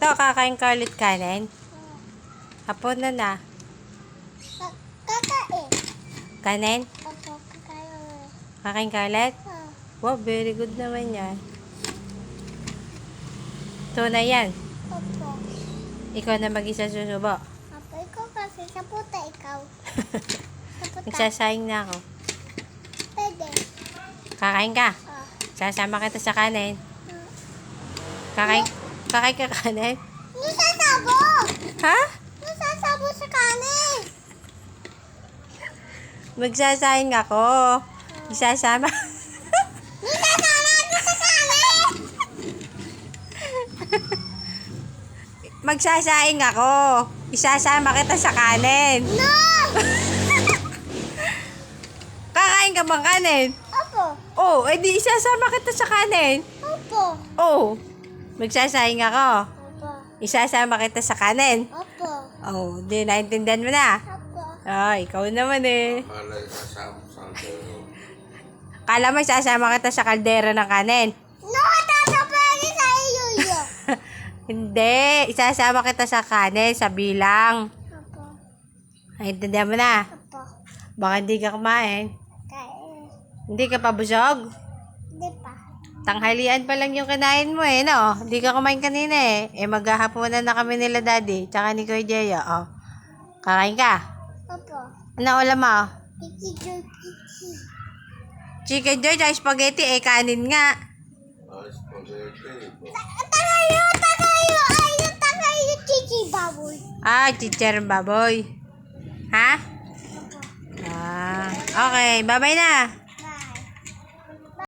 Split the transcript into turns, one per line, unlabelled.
To, kakain ka ulit kanin? Hapon na na.
Kakain.
Kanin?
Opo, kakain.
Kakain ka ulit? Wow, very good naman yan. Ito na yan.
Opo.
Ikaw na mag-isa susubo.
Opo, ikaw kasi sa puta ikaw. Sa puta.
Nagsasayang na ako.
Pwede.
Kakain ka?
Oh.
Sasama kita sa kanin. Kakain ka kanin?
Nasasabo!
Ha?
Nasasabo sa kanin!
Magsasayang ako. Isasama.
Nasasama ako sa kanin!
Magsasaing ako. Isasama kita sa kanin.
No!
Kakain ka bang kanin?
Opo.
Oh, edi isasama kita sa kanin.
Opo.
Oh, magsasaing ako.
Opo.
Isasama kita sa kanin.
Opo.
Oh, di naintindihan mo na.
Opo.
Ah, ikaw naman eh.
Akala isasama sa kaldero.
Kala mo isasama kita sa kaldero ng kanin.
No, tatapagin sa iyo yun.
Hindi, isasama kita sa kanin, sa bilang.
Opo.
Naintindihan mo na.
Opo.
Baka hindi ka kumain.
Kain.
Hindi ka pa busog.
Di pa.
Tanghalian pa lang yung kinain mo eh, no? Hindi ka kumain kanina eh. Eh, maghahaponan na kami nila daddy, tsaka ni Kuya Jeyo, oh. Kakain ka?
Opo.
Ano ulam mo?
Pichi.
Chicken joy, tsaka spaghetti, eh, kanin nga.
Spaghetti.
Takayo. Ayun, takayo, chichi baboy.
Ah, chicher baboy. Ha?
Opo.
Ah, okay. Bye-bye na.